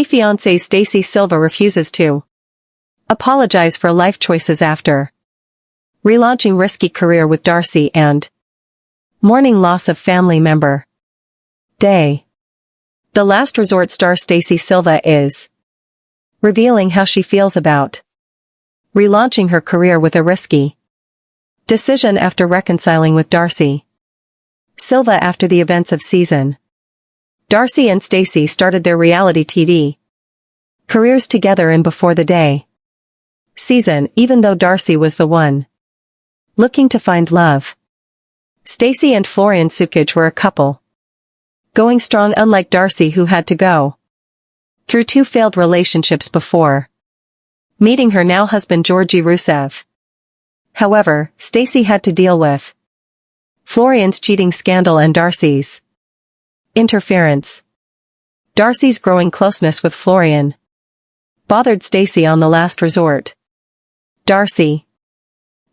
Fiancé Stacey Silva refuses to apologize for life choices after relaunching risky career with Darcy and mourning loss of family member. Day. The Last Resort star Stacy Silva is revealing how she feels about relaunching her career with a risky decision after reconciling with Darcey Silva after the events of season. Darcy and Stacey started their reality TV careers together in Before the Day season, even though Darcy was the one looking to find love. Stacy and Florian were a couple going strong, unlike Darcy, who had to go through 2 failed relationships before meeting her now husband Georgi Rusev. However, Stacey had to deal with Florian's cheating scandal and Darcy's interference. Darcy's growing closeness with Florian bothered Stacey on The Last Resort. Darcy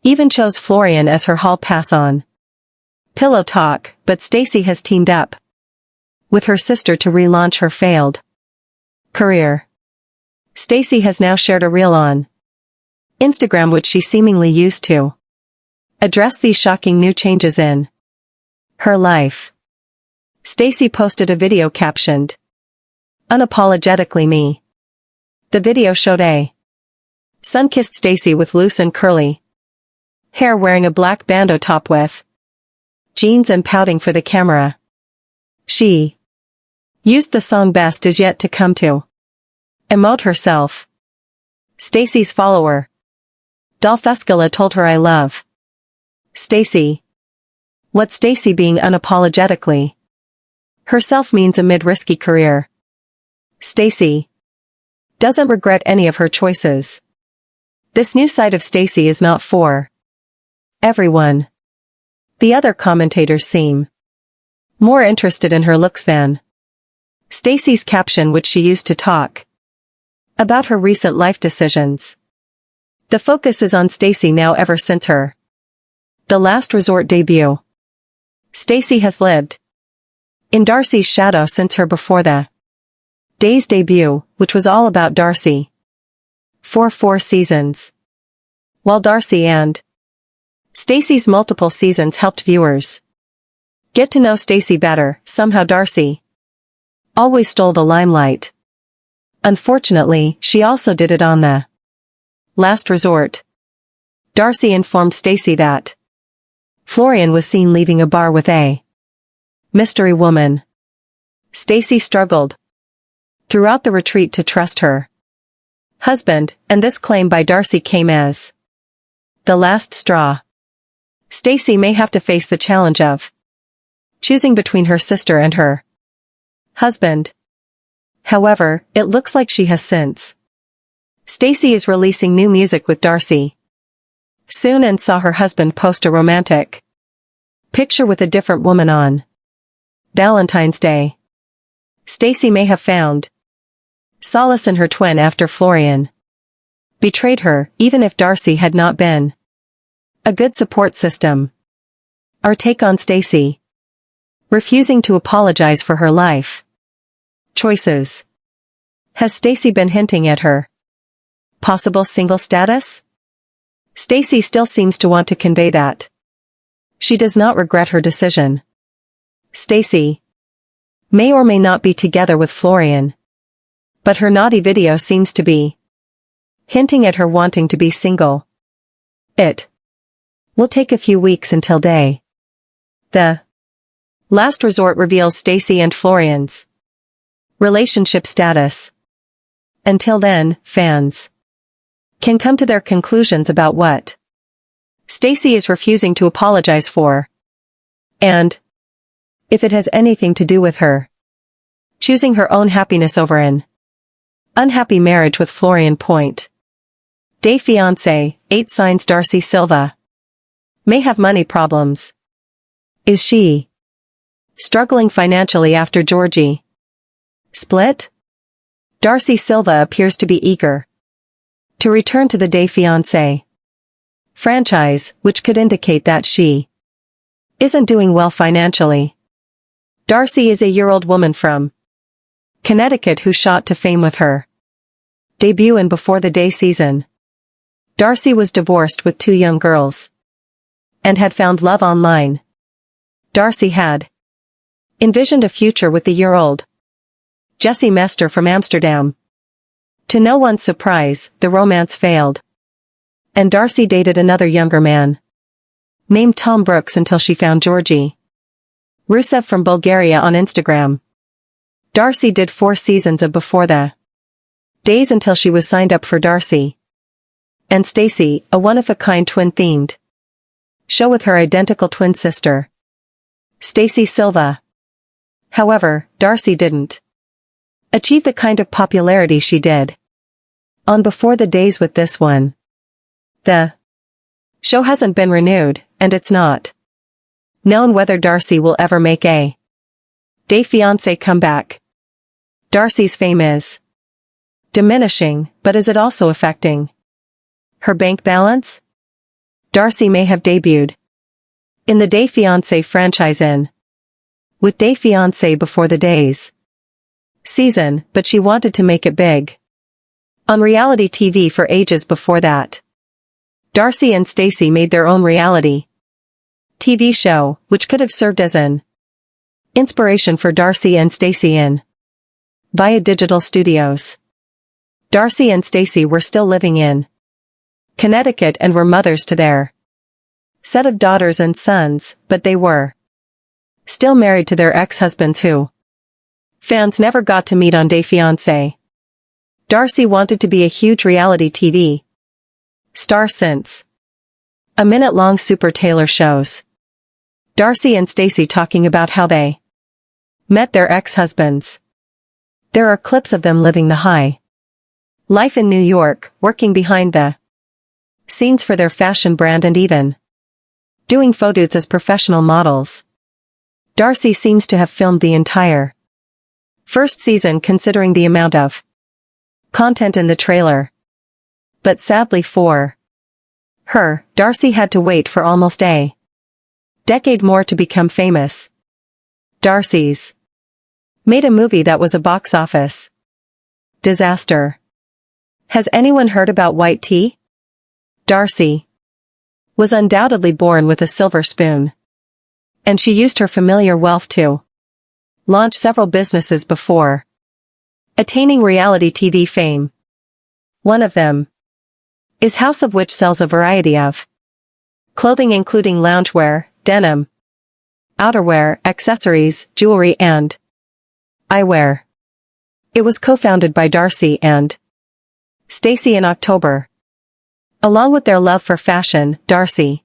even chose Florian as her hall pass on pillow talk, but Stacey has teamed up with her sister to relaunch her failed career. Stacey has now shared a reel on Instagram which she seemingly used to address these shocking new changes in her life. Stacey posted a video captioned, "Unapologetically me." The video showed a sun-kissed Stacey with loose and curly hair, wearing a black bandeau top with jeans and pouting for the camera. She used the song "Best Is Yet to Come" to emote herself. Stacey's follower Dolfescala told her, "I love Stacey." What Stacey being unapologetically herself means amid risky career. Stacey doesn't regret any of her choices. This new side of Stacey is not for everyone. The other commentators seem more interested in her looks than Stacey's caption, which she used to talk about her recent life decisions. The focus is on Stacey now ever since her The Last Resort debut. Stacey has lived in Darcy's shadow since her Before the Day's debut, which was all about Darcy for 4 seasons. While Darcy and Stacey's multiple seasons helped viewers get to know Stacey better, somehow Darcy always stole the limelight. Unfortunately, she also did it on The Last Resort. Darcy informed Stacey that Florian was seen leaving a bar with a mystery woman. Stacey struggled throughout the retreat to trust her husband, and this claim by Darcy came as the last straw. Stacey may have to face the challenge of choosing between her sister and her husband. However, it looks like she has since. Stacey is releasing new music with Darcy soon and saw her husband post a romantic picture with a different woman on Valentine's Day. Stacey may have found solace in her twin after Florian betrayed her, even if Darcy had not been a good support system. Our take on Stacey refusing to apologize for her life choices. Has Stacey been hinting at her possible single status? Stacey still seems to want to convey that she does not regret her decision. Stacey may or may not be together with Florian, but her naughty video seems to be hinting at her wanting to be single. It will take a few weeks until The Last Resort reveals Stacey and Florian's relationship status. Until then, fans can come to their conclusions about what Stacey is refusing to apologize for, and if it has anything to do with her choosing her own happiness over an unhappy marriage with Florian. Day Fiancé, 8 signs Darcey Silva may have money problems. Is she struggling financially after Georgi split? Darcey Silva appears to be eager to return to the Day Fiancé franchise, which could indicate that she isn't doing well financially. Darcy is a year-old woman from Connecticut, who shot to fame with her debut in Before the Day season. Darcey was divorced with 2 young girls and had found love online. Darcey had envisioned a future with the year-old Jesse Mester from Amsterdam. To no one's surprise, the romance failed, and Darcey dated another younger man named Tom Brooks until she found Georgi Rusev from Bulgaria on Instagram. Darcey did 4 seasons of Before the Days until she was signed up for Darcey and Stacey, a one-of-a-kind twin-themed show with her identical twin sister, Stacy Silva. However, Darcey didn't achieve the kind of popularity she did on Before the Days with this one. The show hasn't been renewed, and it's not known whether Darcey will ever make a Fiancé comeback. Darcey's fame is diminishing, but is it also affecting her bank balance? Darcey may have debuted in the Fiancé franchise with Fiancé Before the Days season, but she wanted to make it big on reality TV for ages before that. Darcey and Stacey made their own reality TV show, which could have served as an inspiration for Darcey and Stacey via digital studios. Darcey and Stacey were still living in Connecticut and were mothers to their set of daughters and sons, but they were still married to their ex-husbands who fans never got to meet on Fiancé. Darcey wanted to be a huge reality TV star since a minute-long Super Taylor shows. Darcey and Stacey talking about how they met their ex-husbands. There are clips of them living the high life in New York, working behind the scenes for their fashion brand and even doing photos as professional models. Darcey seems to have filmed the entire first season considering the amount of content in the trailer. But sadly for her, Darcey had to wait for almost a decade more to become famous. Darcey's made a movie that was a box office disaster. Has anyone heard about white tea? Darcey was undoubtedly born with a silver spoon, and she used her familiar wealth to launch several businesses before attaining reality TV fame. One of them is House of, which sells a variety of clothing including loungewear, denim, outerwear, accessories, jewelry and eyewear. It was co-founded by Darcey and Stacey in October. Along with their love for fashion, Darcey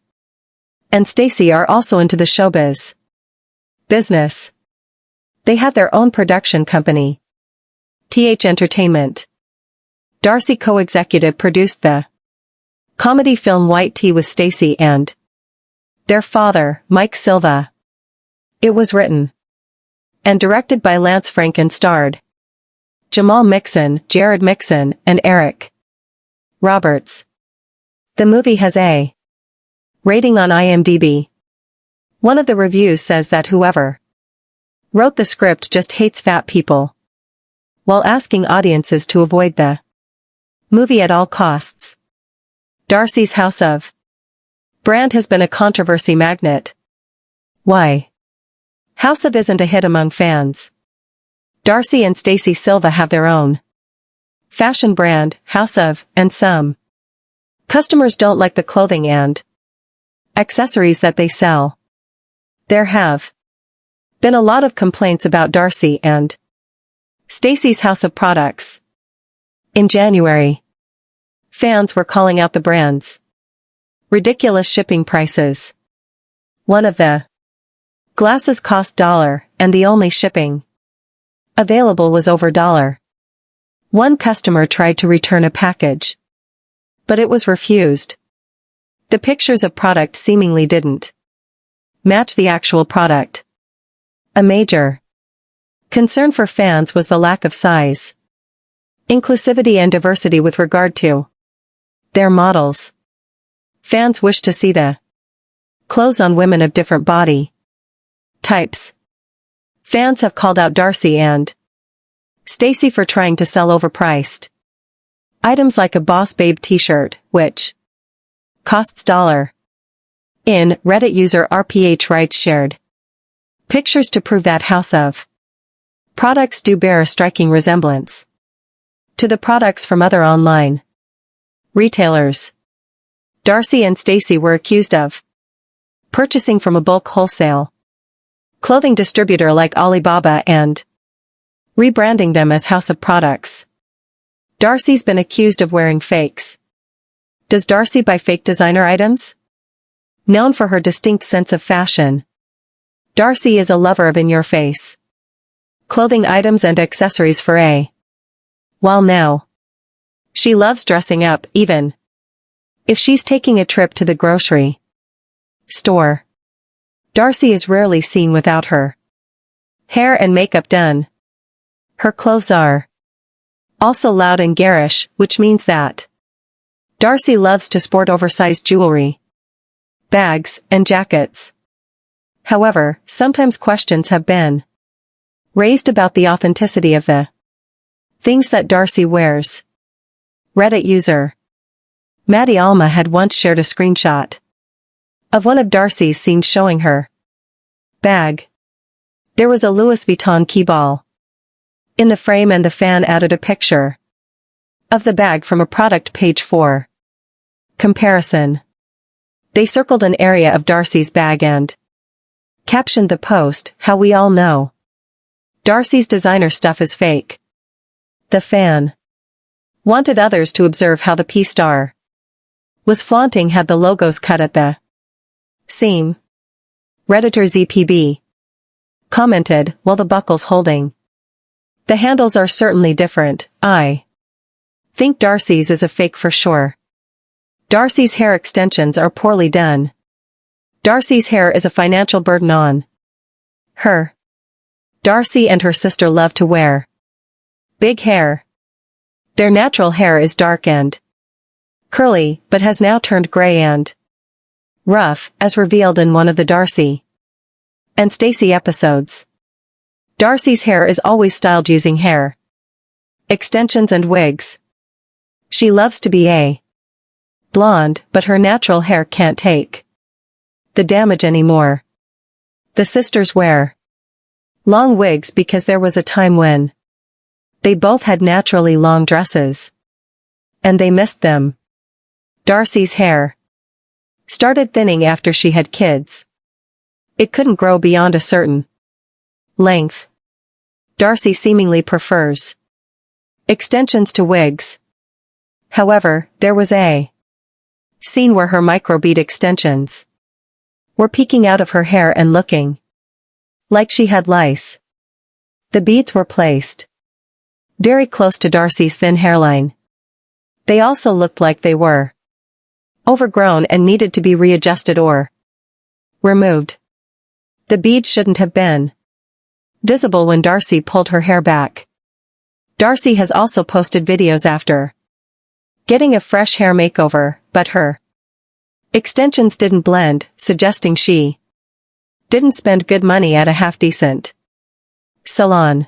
and Stacey are also into the showbiz business. They have their own production company, TH Entertainment. Darcey co-executive produced the comedy film White Tea with Stacey and their father, Mike Silva. It was written and directed by Lance Frank and starred Jamal Mixon, Jared Mixon, and Eric Roberts. The movie has a rating on IMDb. One of the reviews says that whoever wrote the script just hates fat people, while asking audiences to avoid the movie at all costs. Darcey's House of brand has been a controversy magnet. Why House of isn't a hit among fans? Darcey and Stacy Silva have their own fashion brand, House of, and some customers don't like the clothing and accessories that they sell. There have been a lot of complaints about Darcey and Stacey's House of products. In January, fans were calling out the brand's ridiculous shipping prices. One of the glasses cost $1, and the only shipping available was over $1. One customer tried to return a package, but it was refused. The pictures of product seemingly didn't match the actual product. A major concern for fans was the lack of size, inclusivity and diversity with regard to their models. Fans wished to see the clothes on women of different body types. Fans have called out Darcey and Stacy for trying to sell overpriced items like a Boss Babe t-shirt, which costs $. In Reddit user RPH writes shared pictures to prove that house of products do bear a striking resemblance to the products from other online retailers. Darcey and Stacey were accused of purchasing from a bulk wholesale clothing distributor like Alibaba and rebranding them as House of Products. Darcey's been accused of wearing fakes. Does Darcey buy fake designer items? Known for her distinct sense of fashion, Darcey is a lover of in-your-face clothing items and accessories for a while now. She loves dressing up, even if she's taking a trip to the grocery store. Darcey is rarely seen without her hair and makeup done. Her clothes are also loud and garish, which means that Darcey loves to sport oversized jewelry, bags, and jackets. However, sometimes questions have been raised about the authenticity of the things that Darcey wears. Reddit user Maddie Alma had once shared a screenshot of one of Darcey's scenes showing her bag. There was a Louis Vuitton key ball in the frame, and the fan added a picture of the bag from a product page for comparison. They circled an area of Darcey's bag and captioned the post, "How we all know Darcey's designer stuff is fake." The fan wanted others to observe how the P-star was flaunting had the logos cut at the seam. Redditor ZPB commented, "Well, the buckle's holding. The handles are certainly different. I think Darcey's is a fake for sure. Darcey's hair extensions are poorly done. Darcey's hair is a financial burden on her. Darcey and her sister love to wear big hair. Their natural hair is dark and curly, but has now turned gray and rough, as revealed in one of the Darcey and Stacey episodes. Darcey's hair is always styled using hair extensions and wigs. She loves to be a blonde, but her natural hair can't take the damage anymore. The sisters wear long wigs because there was a time when they both had naturally long dresses, and they missed them. Darcey's hair started thinning after she had kids. It couldn't grow beyond a certain length. Darcey seemingly prefers extensions to wigs. However, there was a scene where her microbead extensions were peeking out of her hair and looking like she had lice. The beads were placed very close to Darcey's thin hairline. They also looked like they were overgrown and needed to be readjusted or removed. The beads shouldn't have been visible when Darcey pulled her hair back. Darcey has also posted videos after getting a fresh hair makeover, but her extensions didn't blend, suggesting she didn't spend good money at a half-decent salon.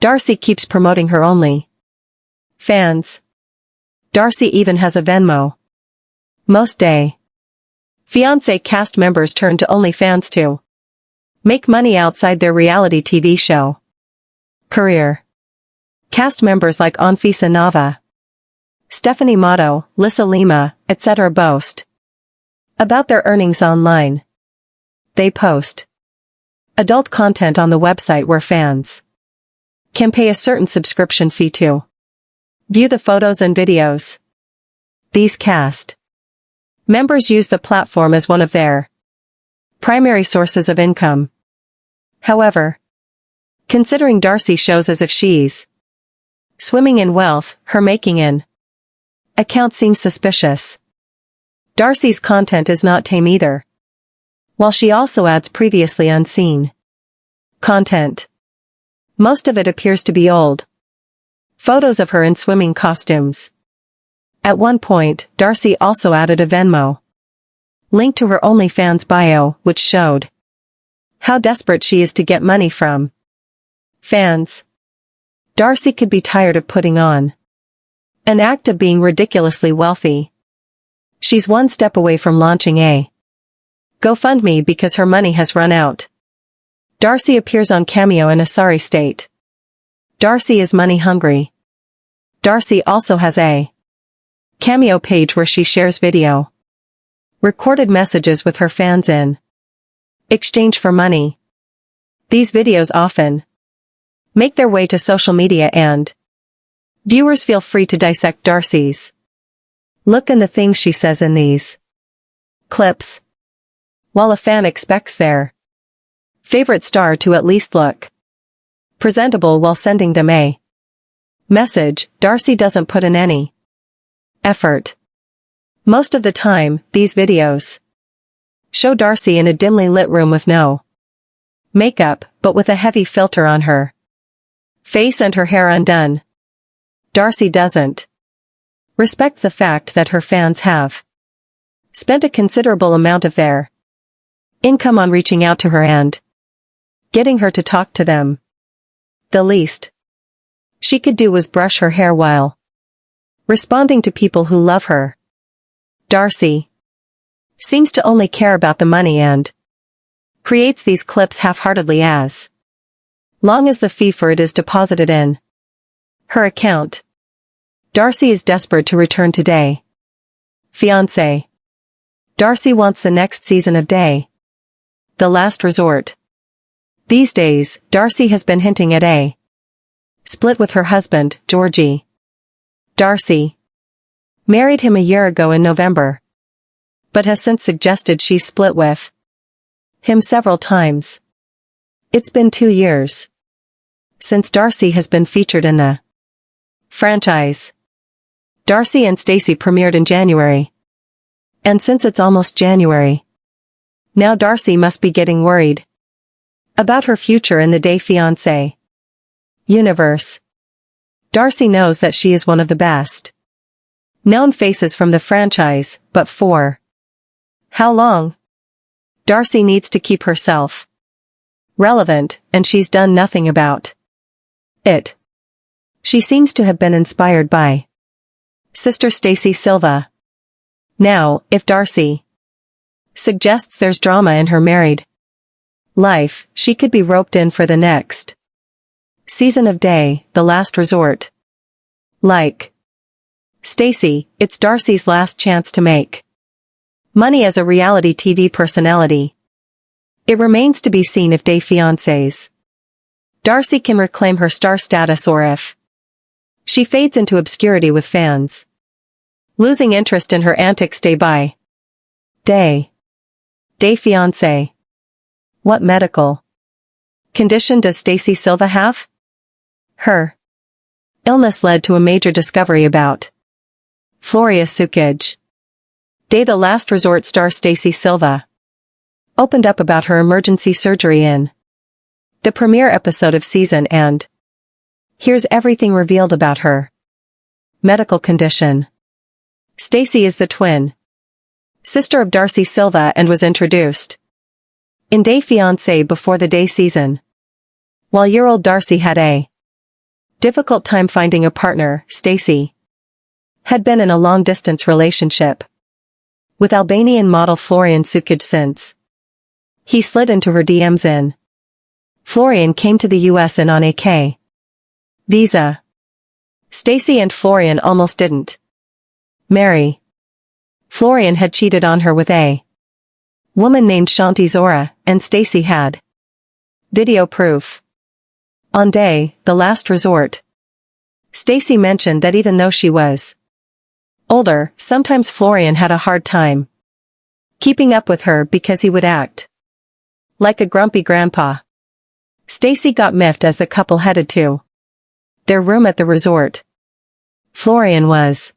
Darcey keeps promoting her only fans. Darcey even has a Venmo. Most day Fiancé cast members turn to OnlyFans to make money outside their reality TV show career. Cast members like Anfisa Nava, Stephanie Motto, Lissa Lima, etc. boast about their earnings online. They post adult content on the website where fans can pay a certain subscription fee to view the photos and videos. These cast members use the platform as one of their primary sources of income. However, considering Darcey shows as if she's swimming in wealth, her making an account seems suspicious. Darcey's content is not tame either, while she also adds previously unseen content. Most of it appears to be old photos of her in swimming costumes. At one point, Darcey also added a Venmo link to her OnlyFans bio, which showed how desperate she is to get money from fans. Darcey could be tired of putting on an act of being ridiculously wealthy. She's one step away from launching a GoFundMe because her money has run out. Darcey appears on Cameo in a sorry state. Darcey is money hungry. Darcey also has a Cameo page where she shares video recorded messages with her fans in exchange for money. These videos often make their way to social media and viewers feel free to dissect Darcey's look and the things she says in these clips, while a fan expects their favorite star to at least look presentable while sending them a message. Darcey doesn't put in any effort. Most of the time, these videos show Darcey in a dimly lit room with no makeup, but with a heavy filter on her face and her hair undone. Darcey doesn't respect the fact that her fans have spent a considerable amount of their income on reaching out to her and getting her to talk to them. The least she could do was brush her hair while responding to people who love her. Darcey seems to only care about the money and creates these clips half-heartedly as long as the fee for it is deposited in her account. Darcey is desperate to return to Day Fiancé. Darcey wants the next season of Day The Last Resort. These days, Darcey has been hinting at a split with her husband, Georgi. Darcey married him a year ago in November, but has since suggested she split with him several times. It's been 2 years since Darcey has been featured in the franchise. Darcey and Stacey premiered in January. And since it's almost January, now Darcey must be getting worried about her future in the Day Fiancé universe. Darcey knows that she is one of the best known faces from the franchise, but for how long? Darcey needs to keep herself relevant, and she's done nothing about it. She seems to have been inspired by sister Stacey Silva. Now, if Darcey suggests there's drama in her married life, she could be roped in for the next season of Day The Last Resort. Like Stacey, it's Darcey's last chance to make money as a reality TV personality. It remains to be seen if Day Fiancés Darcey can reclaim her star status or if she fades into obscurity with fans losing interest in her antics day by day. Day Fiancé. What medical condition does Stacy Silva have? Her illness led to a major discovery about Floria's Sukage. Day The Last Resort star Stacey Silva opened up about her emergency surgery in the premiere episode of season, and here's everything revealed about her medical condition. Stacey is the twin sister of Darcey Silva and was introduced in Day Fiancé before the Day season. While year-old Darcey had a difficult time finding a partner, Stacey had been in a long-distance relationship with Albanian model Florian Sukage since he slid into her DMs in. Florian came to the US on a K visa. Stacey and Florian almost didn't marry. Florian had cheated on her with a woman named Shanti Zora, and Stacey had video proof. On Day The Last Resort, Stacey mentioned that even though she was older, sometimes Florian had a hard time keeping up with her because he would act like a grumpy grandpa. Stacey got miffed as the couple headed to their room at the resort. Florian was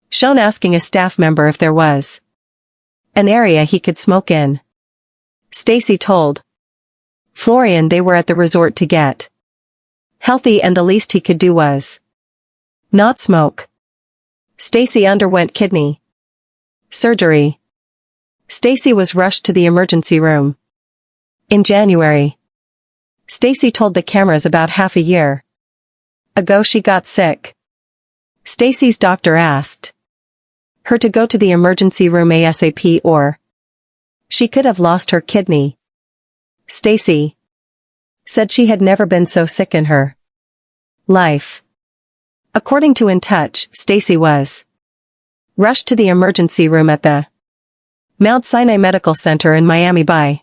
shown asking a staff member if there was an area he could smoke in. Stacey told Florian they were at the resort to get healthy and the least he could do was not smoke. Stacey underwent kidney surgery. Stacey was rushed to the emergency room in January. Stacey told the cameras about half a year ago she got sick. Stacy's doctor asked her to go to the emergency room ASAP or she could have lost her kidney. Stacy said she had never been so sick in her life. According to In Touch, Stacy was rushed to the emergency room at the Mount Sinai Medical Center in Miami by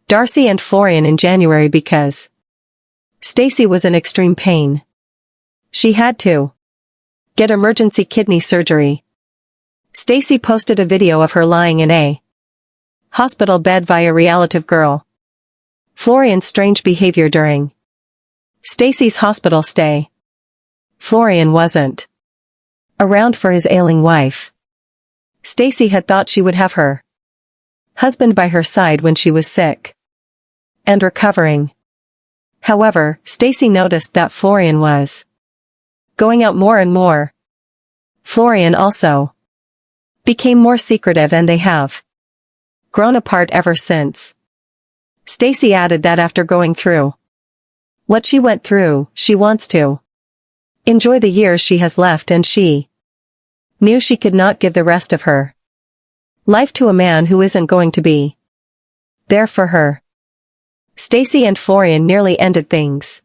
Darcy and Florian in January because Stacy was in extreme pain. She had to get emergency kidney surgery. Stacy posted a video of her lying in a hospital bed via relative girl. Florian's strange behavior during Stacy's hospital stay. Florian wasn't around for his ailing wife. Stacy had thought she would have her husband by her side when she was sick and recovering. However, Stacy noticed that Florian was going out more and more. Florian also became more secretive and they have grown apart ever since. Stacy added that after going through what she went through, she wants to enjoy the years she has left and she knew she could not give the rest of her life to a man who isn't going to be there for her. Stacy and Florian nearly ended things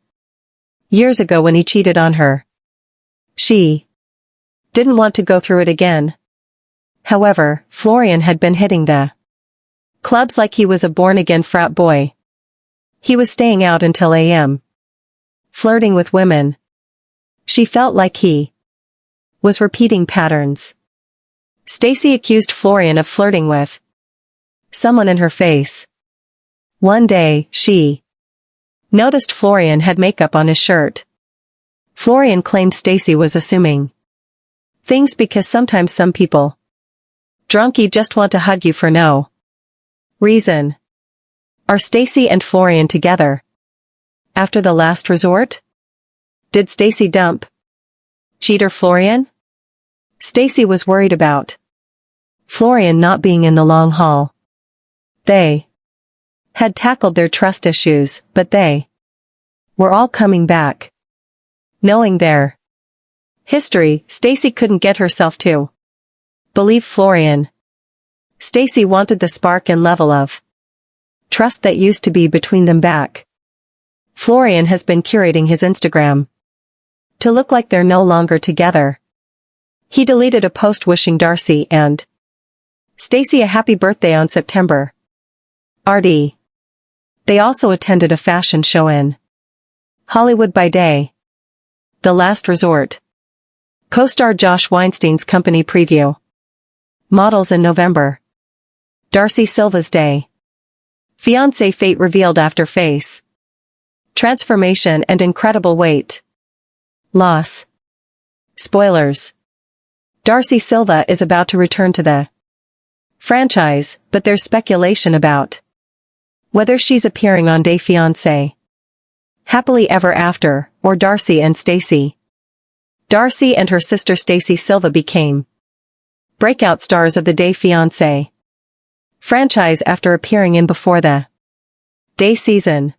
years ago when he cheated on her. She didn't want to go through it again. However, Florian had been hitting the clubs like he was a born-again frat boy. He was staying out until a.m. flirting with women. She felt like he was repeating patterns. Stacy accused Florian of flirting with someone in her face. One day, she noticed Florian had makeup on his shirt. Florian claimed Stacy was assuming things because sometimes some people drunky just want to hug you for no reason. Are Stacy and Florian together after the last resort? Did Stacy dump cheater Florian? Stacy was worried about Florian not being in the long haul. They had tackled their trust issues, but they were all coming back. Knowing their history, Stacy couldn't get herself to believe Florian. Stacy wanted the spark and level of trust that used to be between them back. Florian has been curating his Instagram to look like they're no longer together. He deleted a post wishing Darcy and Stacy a happy birthday on September RD. They also attended a fashion show in Hollywood by day. The Last Resort. Co-star Josh Weinstein's company preview. Models in November. Darcey Silva's day. Fiancé fate revealed after face transformation and incredible weight loss. Spoilers. Darcey Silva is about to return to the franchise, but there's speculation about whether she's appearing on Day Fiancé, Happily Ever After, or Darcy and Stacey. Darcy and her sister Stacey Silva became breakout stars of the Day Fiancé franchise after appearing in before the Day season.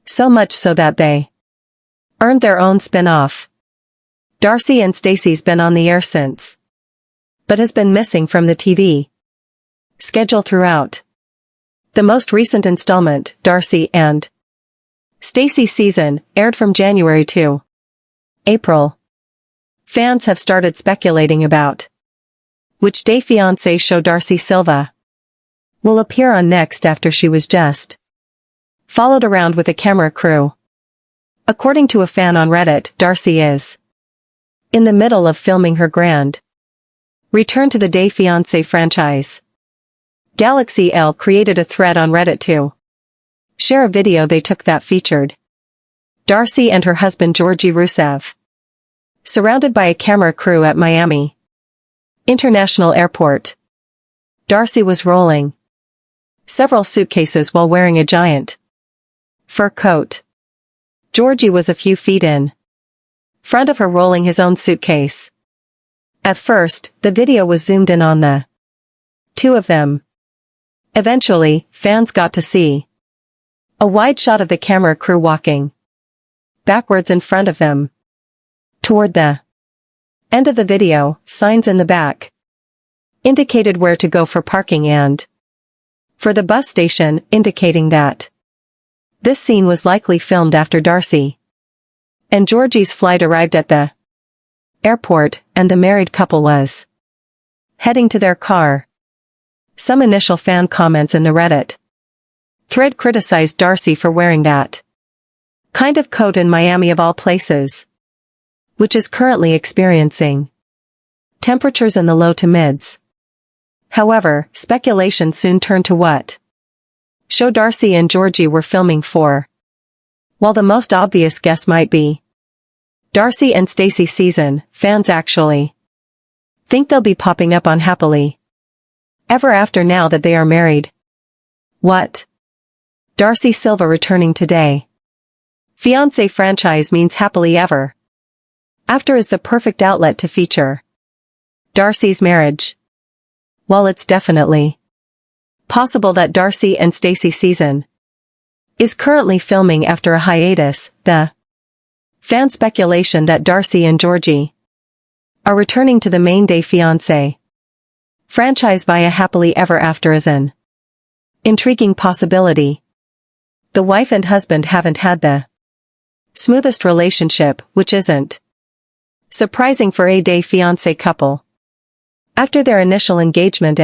So much so that they earned their own spin-off. Darcy and Stacey's been on the air since, but has been missing from the TV schedule throughout. The most recent installment, Darcy and Stacey season, aired from January to April. Fans have started speculating about which Day Fiancé show Darcey Silva will appear on next after she was just followed around with a camera crew. According to a fan on Reddit, Darcy is in the middle of filming her grand return to the Day Fiancé franchise. Galaxy L created a thread on Reddit to share a video they took that featured Darcy and her husband Georgi Rusev surrounded by a camera crew at Miami International Airport. Darcy was rolling several suitcases while wearing a giant fur coat. Georgi was a few feet in front of her rolling his own suitcase. At first, the video was zoomed in on the two of them. Eventually, fans got to see a wide shot of the camera crew walking backwards in front of them. Toward the end of the video, signs in the back indicated where to go for parking and for the bus station, indicating that this scene was likely filmed after Darcey and Georgi's flight arrived at the airport and the married couple was heading to their car. Some initial fan comments in the Reddit thread criticized Darcey for wearing that kind of coat in Miami of all places, which is currently experiencing temperatures in the low to mids. However, speculation soon turned to what show Darcey and Georgi were filming for. While the most obvious guess might be Darcey and Stacey season, fans actually think they'll be popping up on Happily Ever After now that they are married. What? Darcey Silva returning today. Fiancé franchise means Happily Ever After is the perfect outlet to feature Darcey's marriage. While it's definitely possible that Darcey and Stacey season is currently filming after a hiatus, the fan speculation that Darcey and Georgi are returning to the main day Fiancé franchise via Happily Ever After is an intriguing possibility. The wife and husband haven't had the smoothest relationship, which isn't surprising for a day Fiancé couple. After their initial engagement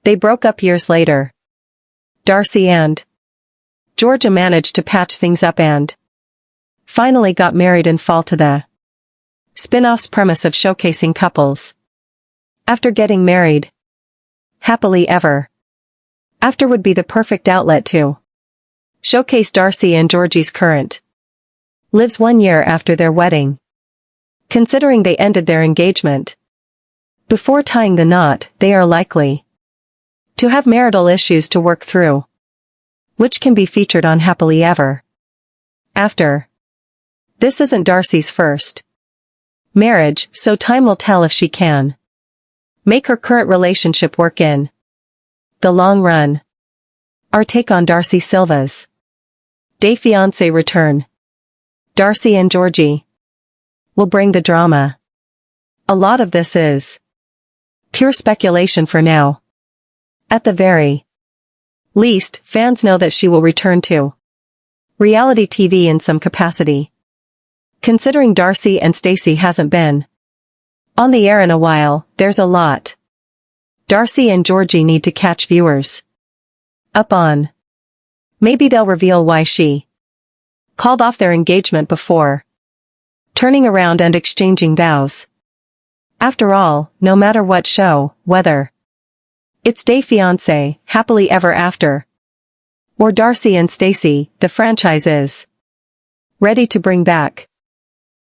they broke up years later. Darcey and Georgia managed to patch things up and finally got married in fall to the spin-off's premise of showcasing couples after getting married. Happily Ever After would be the perfect outlet to showcase Darcey and Georgi's current lives 1 year after their wedding. Considering they ended their engagement before tying the knot, they are likely to have marital issues to work through, which can be featured on Happily Ever After. This isn't Darcey's first marriage, so time will tell if she can make her current relationship work in the long run. Our take on Darcey Silva's day fiancé return. Darcey and Georgi will bring the drama. A lot of this is pure speculation for now. At the very least, fans know that she will return to reality TV in some capacity. Considering Darcey and Stacey hasn't been on the air in a while, there's a lot Darcey and Georgi need to catch viewers up on. Maybe they'll reveal why she called off their engagement before turning around and exchanging vows. After all, no matter what show, whether it's Day Fiancé, Happily Ever After, or Darcey and Stacey, the franchise is ready to bring back